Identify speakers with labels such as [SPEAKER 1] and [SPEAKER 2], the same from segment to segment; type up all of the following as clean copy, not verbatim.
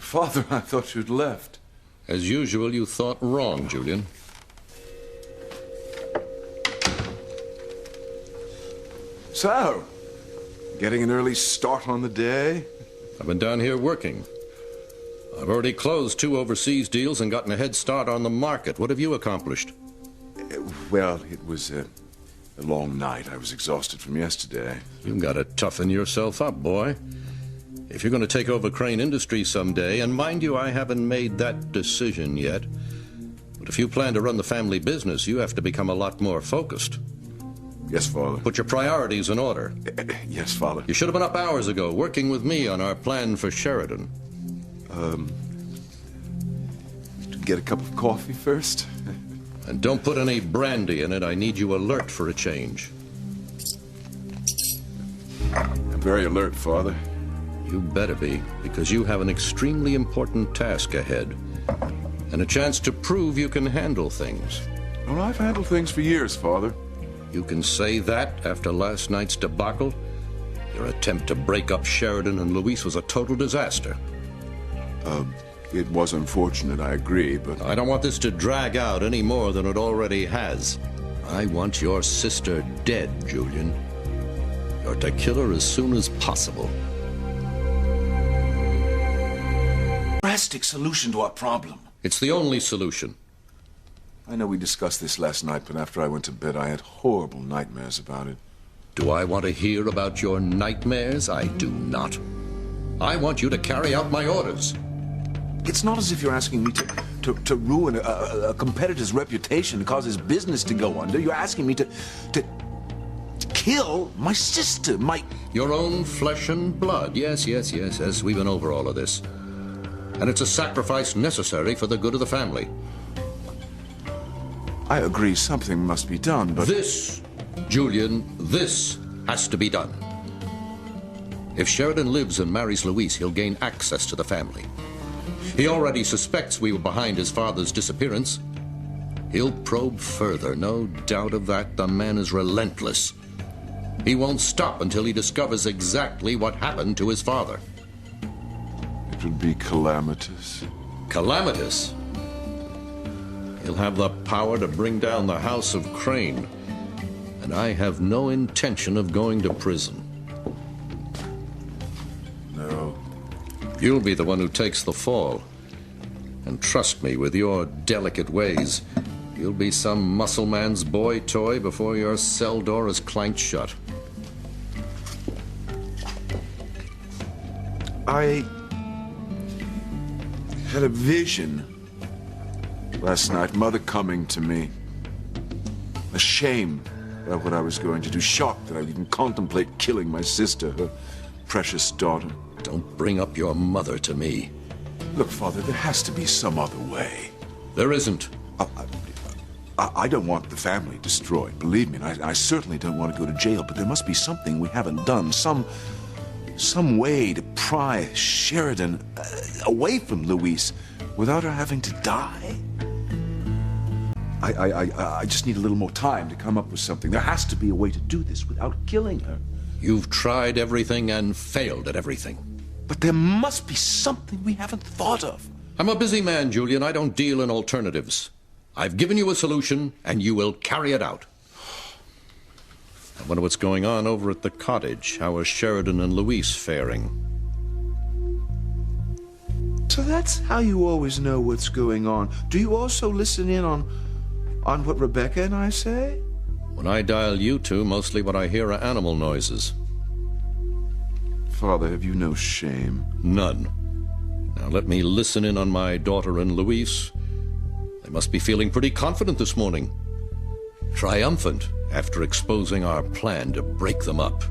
[SPEAKER 1] Father, I thought you'd left.
[SPEAKER 2] As usual, you thought wrong, Julian.
[SPEAKER 1] So, getting an early start on the day?
[SPEAKER 2] I've been down here working. I've already closed 2 overseas deals and gotten a head start on the market. What have you accomplished?
[SPEAKER 1] Well, it was a long night. I was exhausted from yesterday.
[SPEAKER 2] You've got to toughen yourself up, boy. If you're going to take over Crane Industries someday, and mind you, I haven't made that decision yet, but if you plan to run the family business, you have to become a lot more focused.
[SPEAKER 1] Yes, Father.
[SPEAKER 2] Put your priorities in order.
[SPEAKER 1] Yes, Father.
[SPEAKER 2] You should have been up hours ago, working with me on our plan for Sheridan.
[SPEAKER 1] Get a cup of coffee first?
[SPEAKER 2] And don't put any brandy in it. I need you alert for a change.
[SPEAKER 1] I'm very alert, Father.
[SPEAKER 2] You better be, because you have an extremely important task ahead. And a chance to prove you can handle things.
[SPEAKER 1] Well, I've handled things for years, Father.
[SPEAKER 2] You can say that after last night's debacle? Your attempt to break up Sheridan and Luis was a total disaster.
[SPEAKER 1] It was unfortunate, I agree, but...
[SPEAKER 2] I don't want this to drag out any more than it already has. I want your sister dead, Julian. You're to kill her as soon as possible.
[SPEAKER 1] Drastic solution to our problem.
[SPEAKER 2] It's the only solution.
[SPEAKER 1] I know we discussed this last night, but after I went to bed, I had horrible nightmares about it.
[SPEAKER 2] Do I want to hear about your nightmares? I do not. I want you to carry out my orders.
[SPEAKER 1] It's not as if you're asking me to ruin a competitor's reputation and cause his business to go under. You're asking me to kill my sister,
[SPEAKER 2] Your own flesh and blood. Yes. We've been over all of this. And it's a sacrifice necessary for the good of the family.
[SPEAKER 1] I agree something must be done, but...
[SPEAKER 2] This, Julian, this has to be done. If Sheridan lives and marries Luis, he'll gain access to the family. He already suspects we were behind his father's disappearance. He'll probe further, no doubt of that. The man is relentless. He won't stop until he discovers exactly what happened to his father.
[SPEAKER 1] It would be calamitous.
[SPEAKER 2] Calamitous? He'll have the power to bring down the House of Crane. And I have no intention of going to prison.
[SPEAKER 1] No.
[SPEAKER 2] You'll be the one who takes the fall. And trust me, with your delicate ways, you'll be some muscle man's boy toy before your cell door is clanked shut.
[SPEAKER 1] I had a vision last night, Mother coming to me. Ashamed about what I was going to do, shocked that I'd even contemplate killing my sister, her precious daughter.
[SPEAKER 2] Don't bring up your mother to me.
[SPEAKER 1] Look, Father, there has to be some other way.
[SPEAKER 2] There isn't.
[SPEAKER 1] I don't want the family destroyed, believe me, and I certainly don't want to go to jail, but there must be something we haven't done, some way to pry Sheridan away from Luis without her having to die. I just need a little more time to come up with something. There has to be a way to do this without killing her.
[SPEAKER 2] You've tried everything and failed at everything.
[SPEAKER 1] But there must be something we haven't thought of.
[SPEAKER 2] I'm a busy man, Julian. I don't deal in alternatives. I've given you a solution, and you will carry it out. I wonder what's going on over at the cottage. How are Sheridan and Luis faring?
[SPEAKER 1] So that's how you always know what's going on. Do you also listen in on what Rebecca and I say?
[SPEAKER 2] When I dial you two, mostly what I hear are animal noises.
[SPEAKER 1] Father, have you no shame?
[SPEAKER 2] None. Now let me listen in on my daughter and Luis. They must be feeling pretty confident this morning. Triumphant after exposing our plan to break them up.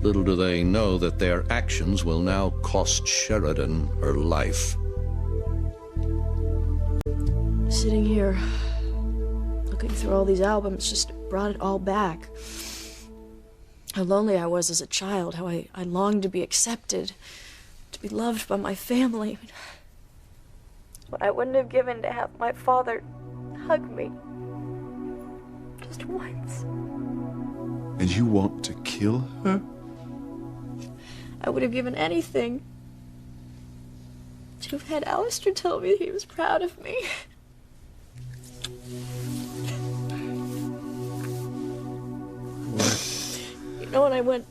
[SPEAKER 2] Little do they know that their actions will now cost Sheridan her life.
[SPEAKER 3] Sitting here, looking through all these albums, just brought it all back. How lonely I was as a child, how I longed to be accepted, to be loved by my family. What I wouldn't have given to have my father hug me. Just once.
[SPEAKER 1] And you want to kill her?
[SPEAKER 3] I would have given anything. to have had Alistair tell me he was proud of me. You know, when I went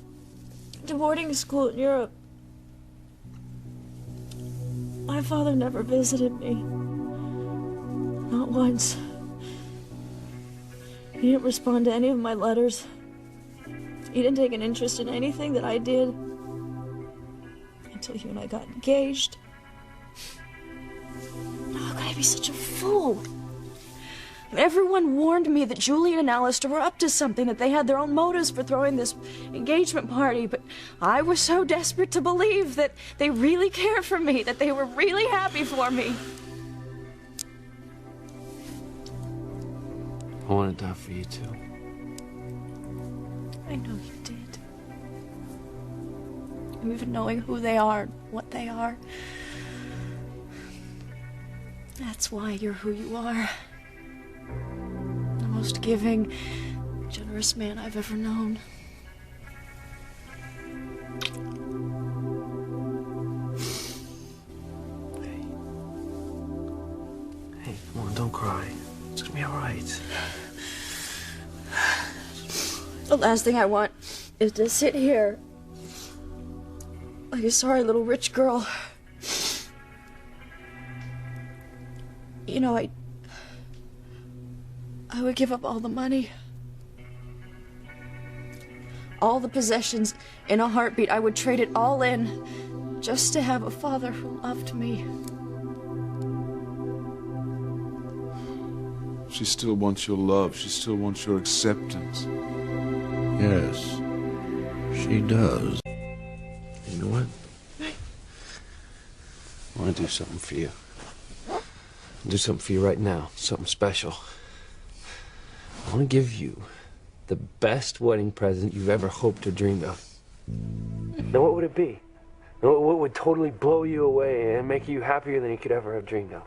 [SPEAKER 3] to boarding school in Europe, my father never visited me. Not once. He didn't respond to any of my letters. He didn't take an interest in anything that I did. Until you and I got engaged. How could I be such a fool? Everyone warned me that Julian and Alistair were up to something, that they had their own motives for throwing this engagement party, but I was so desperate to believe that they really cared for me, that they were really happy for me.
[SPEAKER 4] I wanted that for you too.
[SPEAKER 3] I know you did. Even knowing who they are, what they are. That's why you're who you are. The most giving, generous man I've ever known.
[SPEAKER 4] Hey, come on, don't cry. It's gonna be all right.
[SPEAKER 3] The last thing I want is to sit here like a sorry little rich girl. You know, I would give up all the money, all the possessions in a heartbeat. I would trade it all in just to have a father who loved me.
[SPEAKER 1] She still wants your love. She still wants your acceptance.
[SPEAKER 2] Yes, she does.
[SPEAKER 4] You know what? I want to do something for you. I'll do something for you right now. Something special. I want to give you the best wedding present you've ever hoped or dreamed of. Now, what would it be? What would totally blow you away and make you happier than you could ever have dreamed of?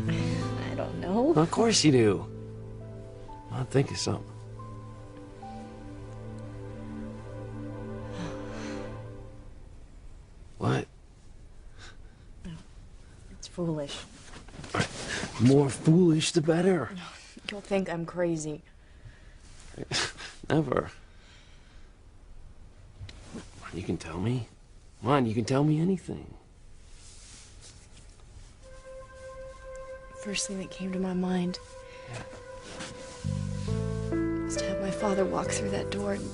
[SPEAKER 3] I don't know.
[SPEAKER 4] Well, of course you do. I'll think of something. What?
[SPEAKER 3] It's foolish.
[SPEAKER 4] More foolish, the better.
[SPEAKER 3] You'll think I'm crazy.
[SPEAKER 4] Never. You can tell me. Come on, you can tell me anything.
[SPEAKER 3] First thing that came to my mind was to have my father walk through that door and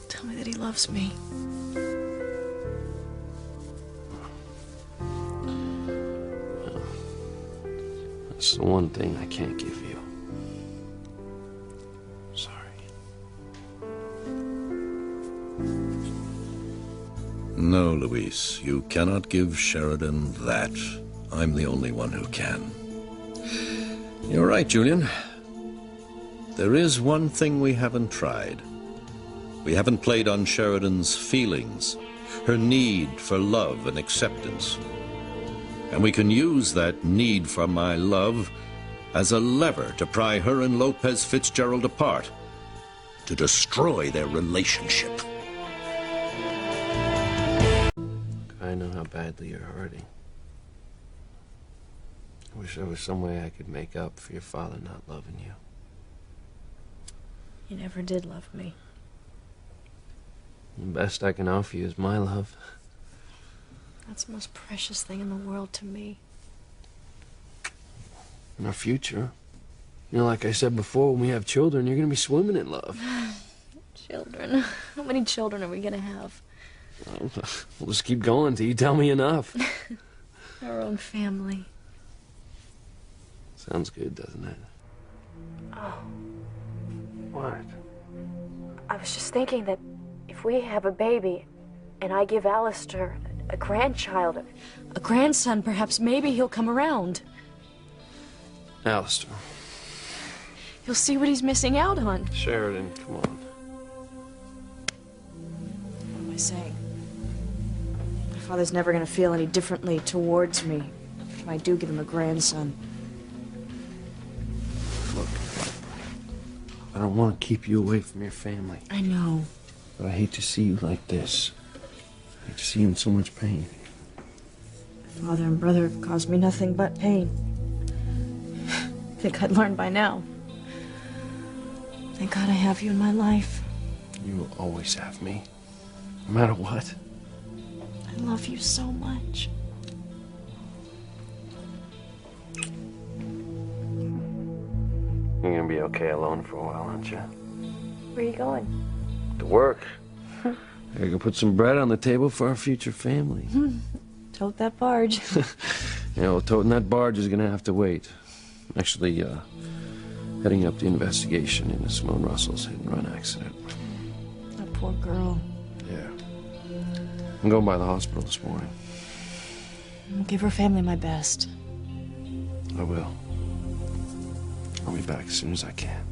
[SPEAKER 3] tell me that he loves me.
[SPEAKER 4] That's the one thing I can't give you. Sorry.
[SPEAKER 2] No, Louise, you cannot give Sheridan that. I'm the only one who can. You're right, Julian. There is one thing we haven't tried. We haven't played on Sheridan's feelings, her need for love and acceptance. And we can use that need for my love as a lever to pry her and Lopez Fitzgerald apart, to destroy their relationship.
[SPEAKER 4] I know how badly you're hurting. I wish there was some way I could make up for your father not loving you.
[SPEAKER 3] He never did love me.
[SPEAKER 4] The best I can offer you is my love.
[SPEAKER 3] That's the most precious thing in the world to me.
[SPEAKER 4] And our future. You know, like I said before, when we have children, you're gonna be swimming in love.
[SPEAKER 3] Children? How many children are we gonna have?
[SPEAKER 4] We'll just keep going till you tell me enough.
[SPEAKER 3] Our own family.
[SPEAKER 4] Sounds good, doesn't it?
[SPEAKER 3] Oh.
[SPEAKER 4] What?
[SPEAKER 3] I was just thinking that if we have a baby and I give Alistair a grandchild, a grandson, perhaps maybe he'll come around.
[SPEAKER 4] Alistair.
[SPEAKER 3] He'll see what he's missing out on.
[SPEAKER 4] Sheridan, come on.
[SPEAKER 3] What am I saying? My father's never gonna feel any differently towards me if I do give him a grandson.
[SPEAKER 4] Look, I don't want to keep you away from your family.
[SPEAKER 3] I know.
[SPEAKER 4] But I hate to see you like this. I hate to see you in so much pain.
[SPEAKER 3] Father and brother have caused me nothing but pain. I think I'd learned by now. Thank God I have you in my life.
[SPEAKER 4] You will always have me, no matter what.
[SPEAKER 3] I love you so much.
[SPEAKER 4] You're gonna be okay alone for a while, aren't you?
[SPEAKER 3] Where are you going?
[SPEAKER 4] To work. I gotta go put some bread on the table for our future family.
[SPEAKER 3] Tote that barge.
[SPEAKER 4] You know, toting that barge is gonna have to wait. I'm actually, heading up the investigation into Simone Russell's hit-and-run accident.
[SPEAKER 3] That poor girl.
[SPEAKER 4] Yeah. I'm going by the hospital this morning.
[SPEAKER 3] I'll give her family my best.
[SPEAKER 4] I will. I'll be back as soon as I can.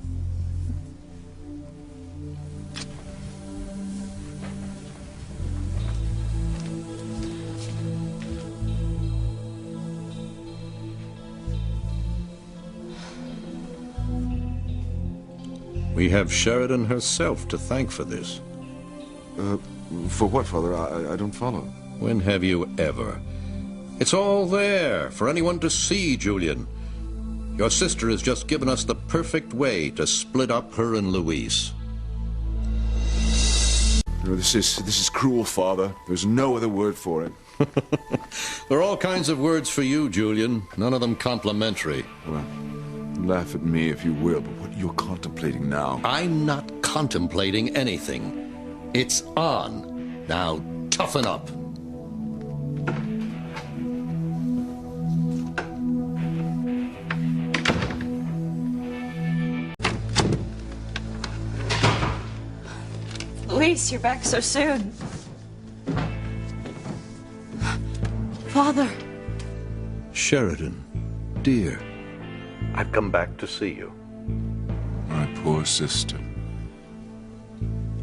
[SPEAKER 2] We have Sheridan herself to thank for this.
[SPEAKER 1] For what, Father? I don't follow.
[SPEAKER 2] When have you ever? It's all there for anyone to see, Julian. Your sister has just given us the perfect way to split up her and Louise.
[SPEAKER 1] No, this is cruel, Father. There's no other word for it.
[SPEAKER 2] There are all kinds of words for you, Julian, none of them complimentary.
[SPEAKER 1] Well, laugh at me if you will, but what you're contemplating now...
[SPEAKER 2] I'm not contemplating anything. It's on. Now, toughen up.
[SPEAKER 3] Louise, you're back so soon. Father.
[SPEAKER 2] Sheridan, dear, I've come back to see you.
[SPEAKER 1] My poor sister.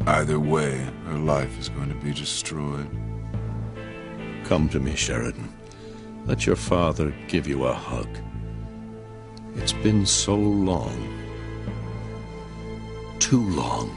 [SPEAKER 1] Either way, her life is going to be destroyed.
[SPEAKER 2] Come to me, Sheridan. Let your father give you a hug. It's been so long. Too long.